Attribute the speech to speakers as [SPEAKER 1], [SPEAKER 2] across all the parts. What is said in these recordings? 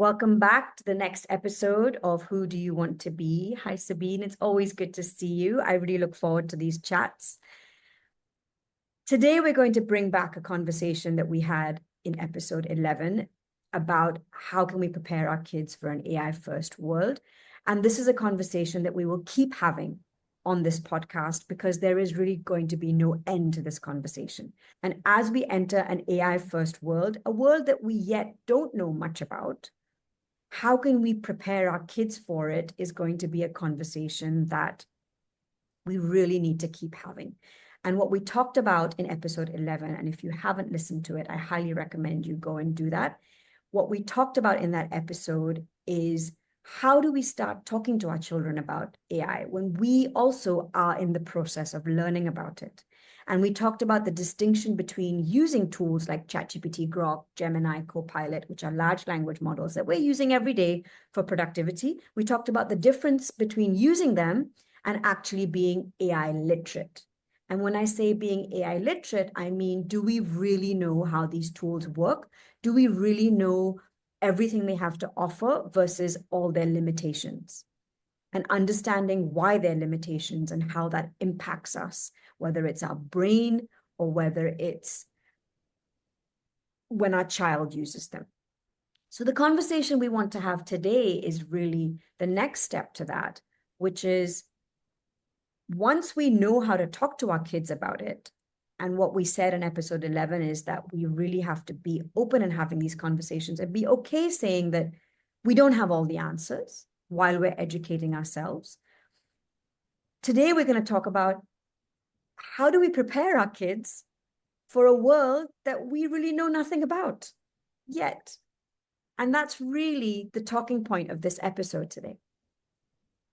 [SPEAKER 1] Welcome back to the next episode of Who Do You Want to Be? Hi, Sabine. It's always good to see you. I really look forward to these chats. Today, we're going to bring back a conversation that we had in episode 11 about how can we prepare our kids for an AI-first world. And this is a conversation that we will keep having on this podcast because there is really going to be no end to this conversation. And as we enter an AI-first world, a world that we yet don't know much about, how can we prepare our kids for it is going to be a conversation that we really need to keep having. And what we talked about in episode 11, and if you haven't listened to it, I highly recommend you go and do that. What we talked about in that episode is how do we start talking to our children about AI when we also are in the process of learning about it? And we talked about the distinction between using tools like ChatGPT, Grok, Gemini, Copilot, which are large language models that we're using every day for productivity. We talked about the difference between using them and actually being AI literate. And when I say being AI literate, I mean, do we really know how these tools work? Do we really know everything they have to offer versus all their limitations? And understanding why they're limitations and how that impacts us, whether it's our brain or whether it's when our child uses them. So the conversation we want to have today is really the next step to that, which is once we know how to talk to our kids about it, and what we said in episode 11 is that we really have to be open and having these conversations and be okay saying that we don't have all the answers while we're educating ourselves. Today, we're going to talk about how do we prepare our kids for a world that we really know nothing about yet. And that's really the talking point of this episode today.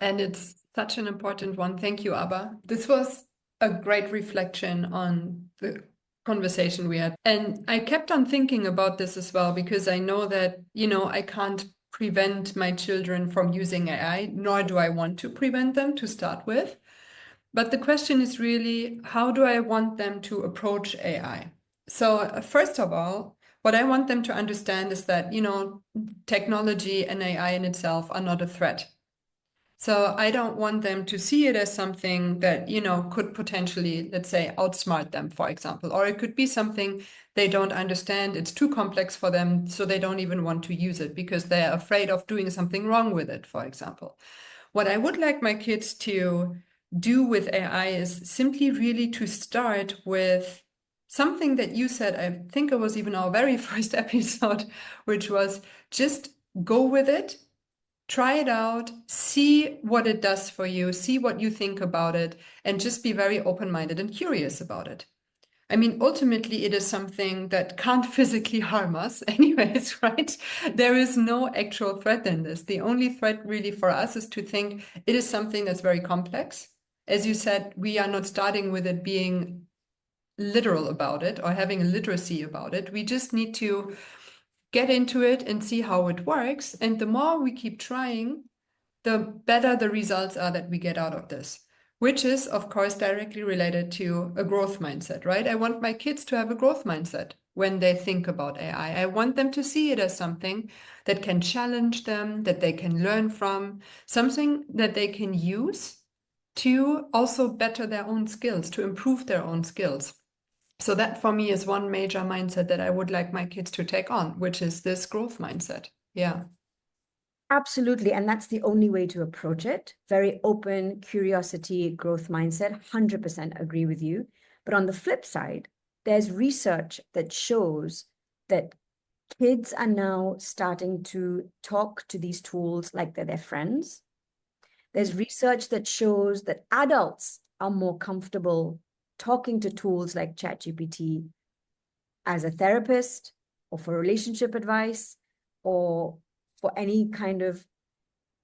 [SPEAKER 2] And it's such an important one. Thank you, Abba. This was a great reflection on the conversation we had. And I kept on thinking about this as well, because I know that, I can't prevent my children from using AI, nor do I want to prevent them to start with. But the question is really, how do I want them to approach AI? So first of all, what I want them to understand is that, technology and AI in itself are not a threat. So I don't want them to see it as something that, could potentially, let's say, outsmart them, for example, or it could be something they don't understand. It's too complex for them, so they don't even want to use it because they're afraid of doing something wrong with it, for example. What I would like my kids to do with AI is simply really to start with something that you said, I think it was even our very first episode, which was just go with it. Try it out, see what it does for you, see what you think about it, and just be very open-minded and curious about it. I mean, ultimately, it is something that can't physically harm us anyways, right? There is no actual threat in this. The only threat really for us is to think it is something that's very complex. As you said, we are not starting with it being literal about it or having a literacy about it. We just need to get into it and see how it works. And the more we keep trying, the better the results are that we get out of this, which is, of course, directly related to a growth mindset, right? I want my kids to have a growth mindset when they think about AI. I want them to see it as something that can challenge them, that they can learn from, something that they can use to also better their own skills, to improve their own skills. So that for me is one major mindset that I would like my kids to take on, which is this growth mindset. Yeah.
[SPEAKER 1] Absolutely. And that's the only way to approach it. Very open, curiosity, growth mindset. 100% agree with you. But on the flip side, there's research that shows that kids are now starting to talk to these tools like they're their friends. There's research that shows that adults are more comfortable talking to tools like ChatGPT as a therapist or for relationship advice or for any kind of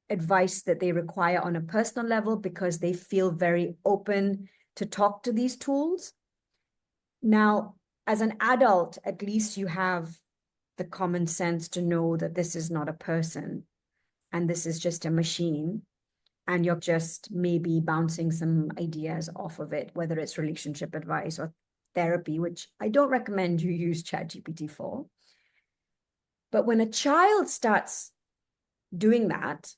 [SPEAKER 1] advice that they require on a personal level because they feel very open to talk to these tools. Now, as an adult, at least you have the common sense to know that this is not a person and this is just a machine. And you're just maybe bouncing some ideas off of it, whether it's relationship advice or therapy, which I don't recommend you use ChatGPT for. But when a child starts doing that,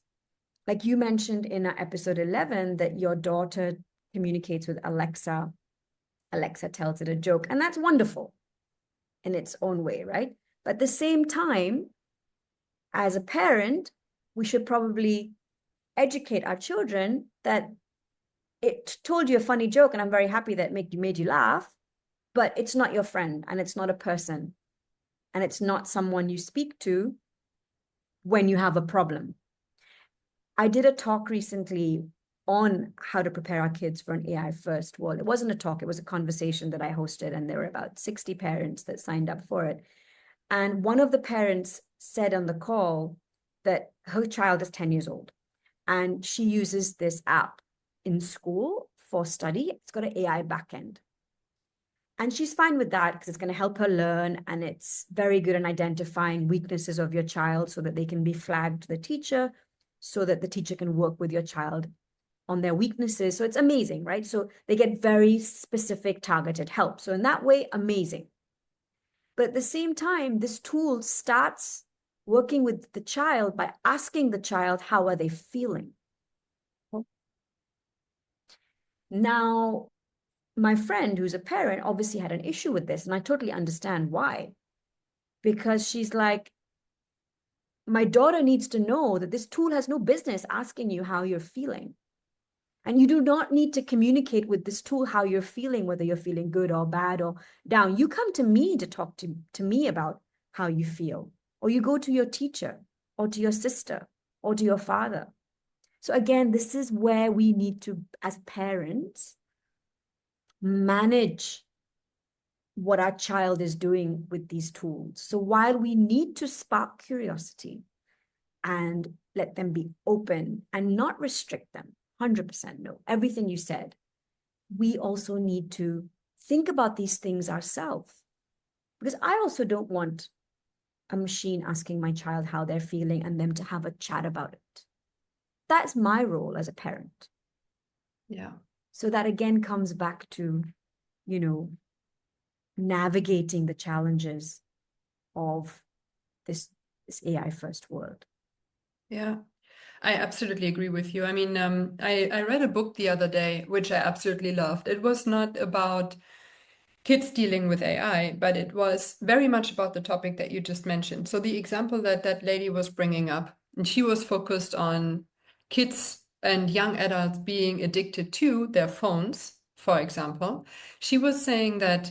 [SPEAKER 1] like you mentioned in episode 11, that your daughter communicates with Alexa, Alexa tells it a joke, and that's wonderful in its own way, right? But at the same time, as a parent, we should probably educate our children that it told you a funny joke, and I'm very happy that made you laugh, but it's not your friend, and it's not a person, and it's not someone you speak to when you have a problem. I did a talk recently on how to prepare our kids for an AI first world. It wasn't a talk, it was a conversation that I hosted, and there were about 60 parents that signed up for it. And one of the parents said on the call that her child is 10 years old and she uses this app in school for study. It's got an AI backend. And she's fine with that because it's going to help her learn. And it's very good in identifying weaknesses of your child so that they can be flagged to the teacher, so that the teacher can work with your child on their weaknesses. So it's amazing, right? So they get very specific targeted help. So in that way, amazing. But at the same time, this tool starts working with the child by asking the child, how are they feeling? Now, my friend who's a parent obviously had an issue with this, and I totally understand why. Because she's like, my daughter needs to know that this tool has no business asking you how you're feeling. And you do not need to communicate with this tool how you're feeling, whether you're feeling good or bad or down. You come to me to talk to me about how you feel, or you go to your teacher or to your sister or to your father. So again, this is where we need to, as parents, manage what our child is doing with these tools. So while we need to spark curiosity and let them be open and not restrict them, 100% no, everything you said, we also need to think about these things ourselves. Because I also don't want a machine asking my child how they're feeling and them to have a chat about it. That's my role as a parent.
[SPEAKER 2] Yeah.
[SPEAKER 1] So that again comes back to, navigating the challenges of this AI first world.
[SPEAKER 2] Yeah. I absolutely agree with you. I mean, I read a book the other day, which I absolutely loved. It was not about kids dealing with AI, but it was very much about the topic that you just mentioned. So the example that that lady was bringing up, and she was focused on kids and young adults being addicted to their phones, for example. She was saying that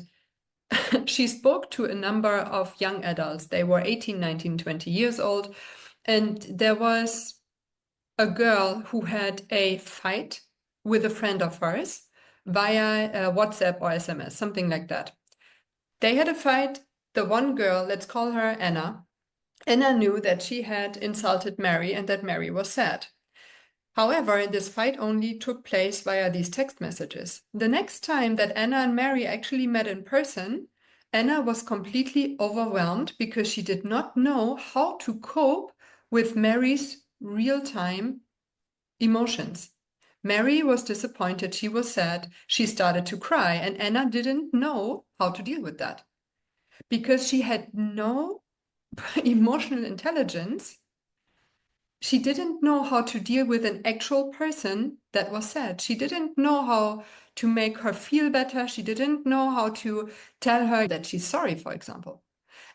[SPEAKER 2] she spoke to a number of young adults. They were 18, 19, 20 years old. And there was a girl who had a fight with a friend of hers via WhatsApp or SMS, something like that. They had a fight. The one girl, let's call her Anna. Anna knew that she had insulted Mary and that Mary was sad. However, this fight only took place via these text messages. The next time that Anna and Mary actually met in person, Anna was completely overwhelmed because she did not know how to cope with Mary's real-time emotions. Mary was disappointed, she was sad, she started to cry, and Anna didn't know how to deal with that because she had no emotional intelligence. She didn't know how to deal with an actual person that was sad. She didn't know how to make her feel better. She didn't know how to tell her that she's sorry, for example.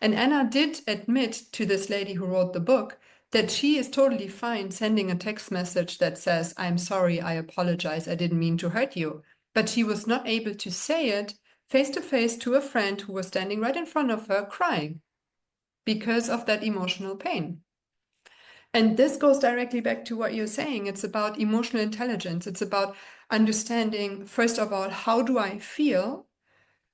[SPEAKER 2] And Anna did admit to this lady who wrote the book that she is totally fine sending a text message that says, I'm sorry, I apologize, I didn't mean to hurt you. But she was not able to say it face to face to a friend who was standing right in front of her crying because of that emotional pain. And this goes directly back to what you're saying. It's about emotional intelligence. It's about understanding, first of all, how do I feel?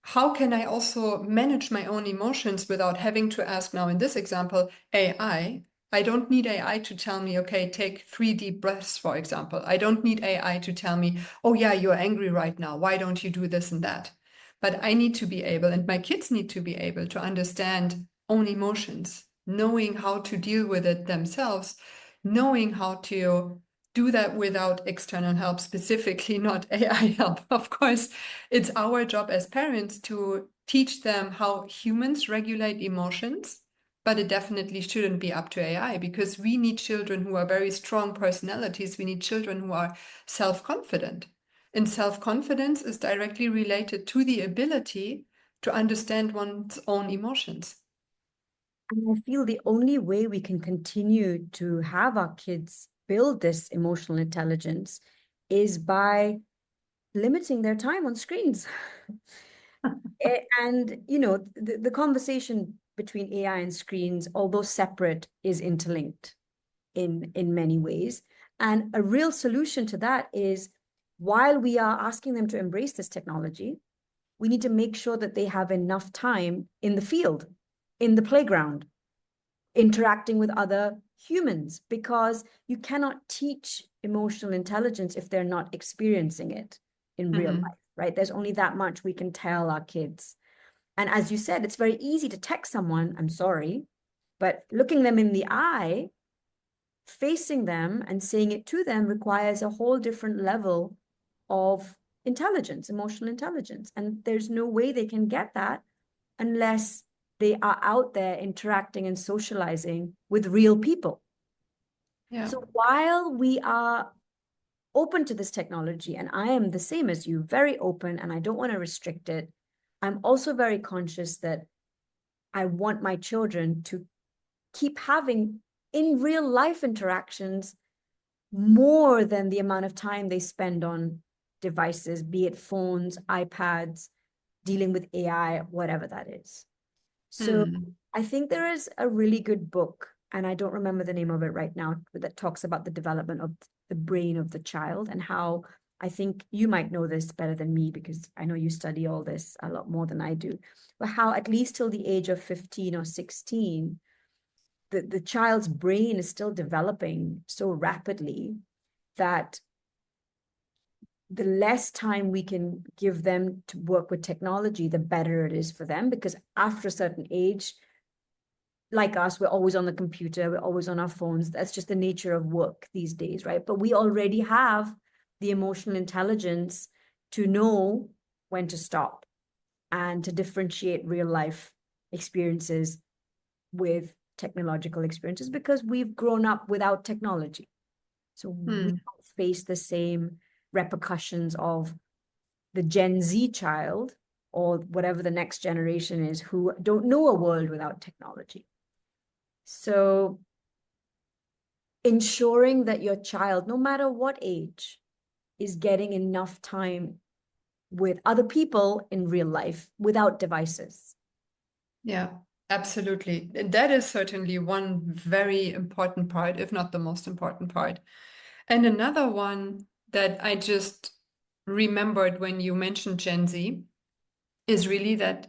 [SPEAKER 2] How can I also manage my own emotions without having to ask now, in this example, AI? I don't need AI to tell me, okay, take 3 deep breaths, for example. I don't need AI to tell me, oh yeah, you're angry right now. Why don't you do this and that? But I need to be able, and my kids need to be able to understand own emotions, knowing how to deal with it themselves, knowing how to do that without external help, specifically not AI help. Of course, it's our job as parents to teach them how humans regulate emotions but it definitely shouldn't be up to AI, because we need children who are very strong personalities. We need children who are self-confident. And self-confidence is directly related to the ability to understand one's own emotions.
[SPEAKER 1] And I feel the only way we can continue to have our kids build this emotional intelligence is by limiting their time on screens. And, the conversation between AI and screens, although separate, is interlinked in many ways. And a real solution to that is, while we are asking them to embrace this technology, we need to make sure that they have enough time in the field, in the playground, interacting with other humans, because you cannot teach emotional intelligence if they're not experiencing it in real life, right? There's only that much we can tell our kids. And as you said, it's very easy to text someone, I'm sorry, but looking them in the eye, facing them and saying it to them requires a whole different level of intelligence, emotional intelligence. And there's no way they can get that unless they are out there interacting and socializing with real people.
[SPEAKER 2] Yeah.
[SPEAKER 1] So while we are open to this technology, and I am the same as you, very open, and I don't want to restrict it, I'm also very conscious that I want my children to keep having in real life interactions more than the amount of time they spend on devices, be it phones, iPads, dealing with AI, whatever that is. So I think there is a really good book, and I don't remember the name of it right now, that talks about the development of the brain of the child, and how, I think you might know this better than me because I know you study all this a lot more than I do, but how at least till the age of 15 or 16, the child's brain is still developing so rapidly that the less time we can give them to work with technology, the better it is for them. Because after a certain age, like us, we're always on the computer, we're always on our phones. That's just the nature of work these days, right? But we already have the emotional intelligence to know when to stop and to differentiate real life experiences with technological experiences, because we've grown up without technology. So we don't face the same repercussions of the Gen Z child or whatever the next generation is, who don't know a world without technology. So ensuring that your child, no matter what age, is getting enough time with other people in real life without devices.
[SPEAKER 2] Yeah, absolutely. And that is certainly one very important part, if not the most important part. And another one that I just remembered when you mentioned Gen Z is really that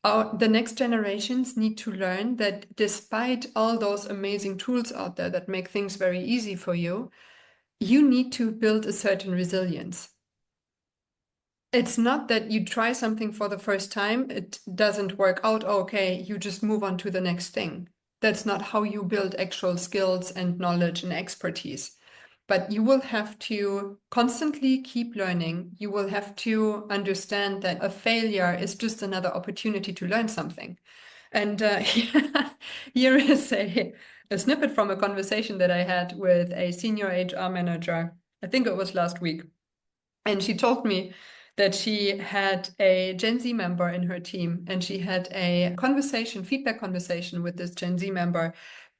[SPEAKER 2] the next generations need to learn that despite all those amazing tools out there that make things very easy for you, you need to build a certain resilience. It's not that you try something for the first time, it doesn't work out, okay, you just move on to the next thing. That's not how you build actual skills and knowledge and expertise. But you will have to constantly keep learning. You will have to understand that a failure is just another opportunity to learn something. And here is a snippet from a conversation that I had with a senior HR manager. I think it was last week. And she told me that she had a Gen Z member in her team, and she had a feedback conversation with this Gen Z member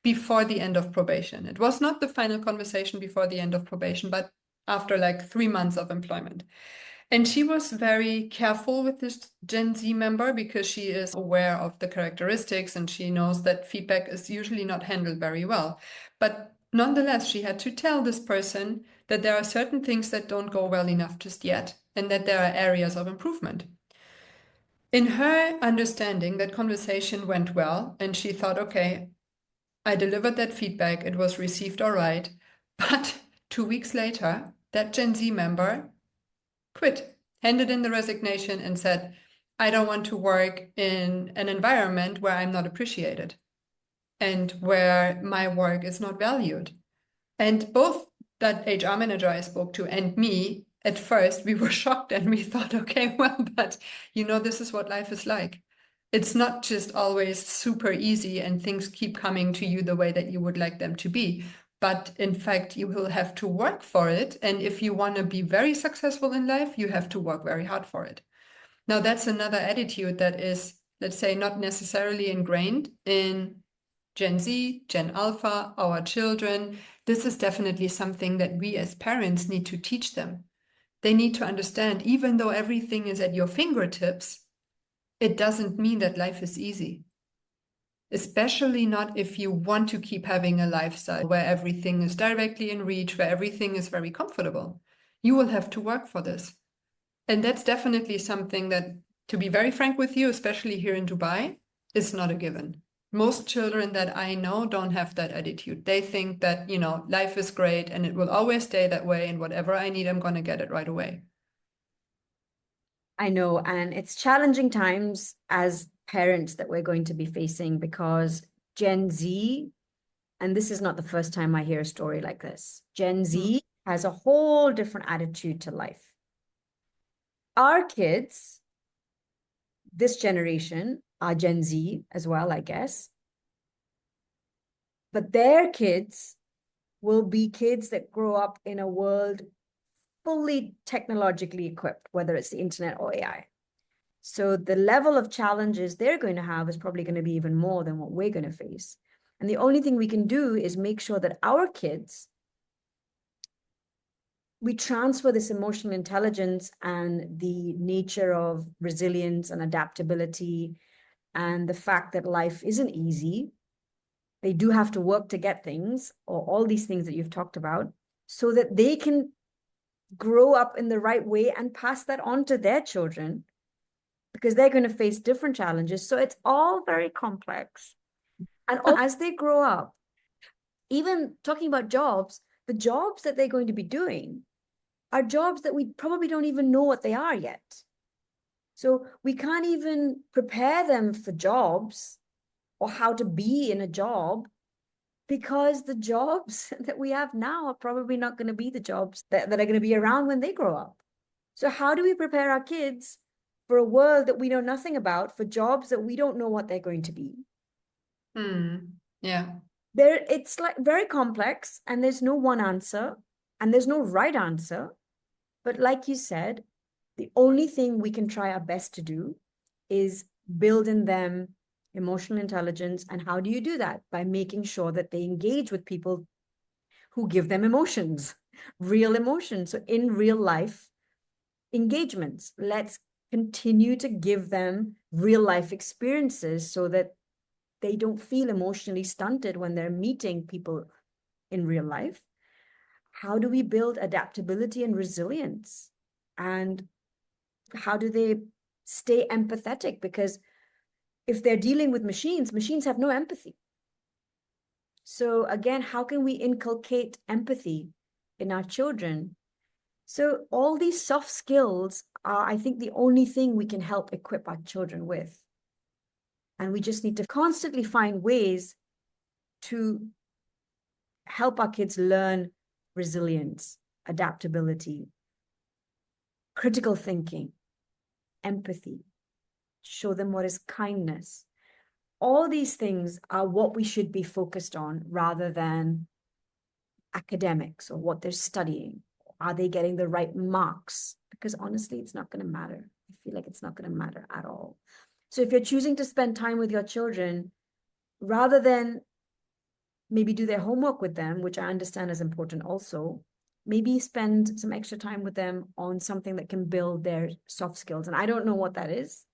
[SPEAKER 2] before the end of probation. It was not the final conversation before the end of probation, but after like 3 months of employment. And she was very careful with this Gen Z member because she is aware of the characteristics and she knows that feedback is usually not handled very well. But nonetheless, she had to tell this person that there are certain things that don't go well enough just yet and that there are areas of improvement. In her understanding, that conversation went well, and she thought, okay, I delivered that feedback, it was received all right. But 2 weeks later, that Gen Z member quit, handed in the resignation, and said, I don't want to work in an environment where I'm not appreciated and where my work is not valued. And both that HR manager I spoke to and me, at first, we were shocked and we thought, okay, well, but this is what life is like. It's not just always super easy and things keep coming to you the way that you would like them to be. But in fact, you will have to work for it. And if you want to be very successful in life, you have to work very hard for it. Now, that's another attitude that is, let's say, not necessarily ingrained in Gen Z, Gen Alpha, our children. This is definitely something that we as parents need to teach them. They need to understand, even though everything is at your fingertips, it doesn't mean that life is easy. Especially not if you want to keep having a lifestyle where everything is directly in reach, where everything is very comfortable. You will have to work for this. And that's definitely something that, to be very frank with you, especially here in Dubai, is not a given. Most children that I know don't have that attitude. They think that, life is great and it will always stay that way. And whatever I need, I'm going to get it right away.
[SPEAKER 1] I know, and it's challenging times as parents that we're going to be facing because Gen Z, and this is not the first time I hear a story like this, Gen Z has a whole different attitude to life. Our kids, this generation, are Gen Z as well, I guess, but their kids will be kids that grow up in a world fully technologically equipped, whether it's the internet or AI. So the level of challenges they're going to have is probably going to be even more than what we're going to face. And the only thing we can do is make sure that our kids, we transfer this emotional intelligence and the nature of resilience and adaptability and the fact that life isn't easy. They do have to work to get things, or all these things that you've talked about, so that they can grow up in the right way and pass that on to their children, because they're going to face different challenges. So it's all very complex. And as they grow up, even talking about jobs, the jobs that they're going to be doing are jobs that we probably don't even know what they are yet. So we can't even prepare them for jobs or how to be in a job, because the jobs that we have now are probably not going to be the jobs that are going to be around when they grow up. So how do we prepare our kids for a world that we know nothing about, for jobs that we don't know what they're going to be?
[SPEAKER 2] Yeah.
[SPEAKER 1] It's like very complex, and there's no one answer and there's no right answer. But like you said, the only thing we can try our best to do is build in them emotional intelligence. And how do you do that? By making sure that they engage with people who give them emotions, real emotions. So in real life engagements, let's continue to give them real life experiences so that they don't feel emotionally stunted when they're meeting people in real life. How do we build adaptability and resilience? And how do they stay empathetic? Because if they're dealing with machines, machines have no empathy. So again, how can we inculcate empathy in our children? So all these soft skills are, I think, the only thing we can help equip our children with. And we just need to constantly find ways to help our kids learn resilience, adaptability, critical thinking, empathy, show them what is kindness. All these things are what we should be focused on rather than academics or what they're studying. Are they getting the right marks? Because honestly, it's not going to matter. I feel like it's not going to matter at all. So if you're choosing to spend time with your children, rather than maybe do their homework with them, which I understand is important also, maybe spend some extra time with them on something that can build their soft skills. And I don't know what that is,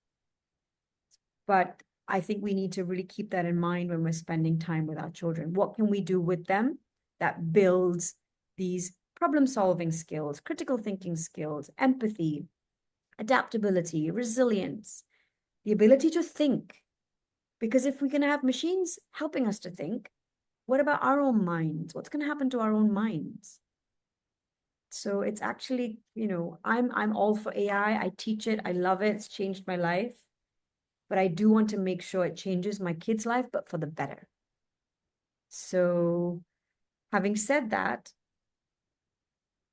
[SPEAKER 1] but I think we need to really keep that in mind when we're spending time with our children. What can we do with them that builds these problem-solving skills, critical thinking skills, empathy, adaptability, resilience, the ability to think? Because if we can have machines helping us to think, what about our own minds? What's going to happen to our own minds? So it's actually, I'm all for AI. I teach it. I love it. It's changed my life. But I do want to make sure it changes my kids' life, but for the better. So having said that,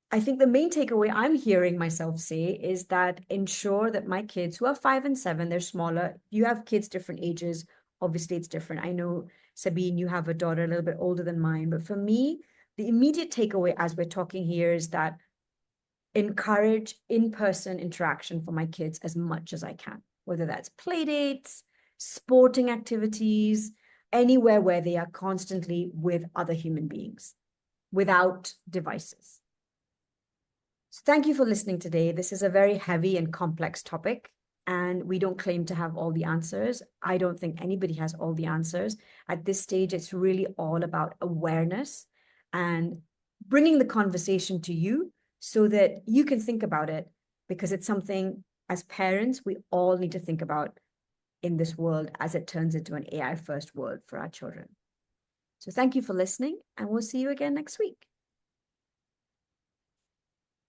[SPEAKER 1] I think the main takeaway I'm hearing myself say is that ensure that my kids who are 5 and 7, they're smaller. You have kids different ages. Obviously, it's different. I know, Sabine, you have a daughter a little bit older than mine. But for me, the immediate takeaway as we're talking here is that encourage in-person interaction for my kids as much as I can, whether that's play dates, sporting activities, anywhere where they are constantly with other human beings without devices. So thank you for listening today. This is a very heavy and complex topic, and we don't claim to have all the answers. I don't think anybody has all the answers. At this stage, it's really all about awareness and bringing the conversation to you so that you can think about it, because it's something as parents we all need to think about in this world as it turns into an AI first world for our children. So thank you for listening, and we'll see you again next week.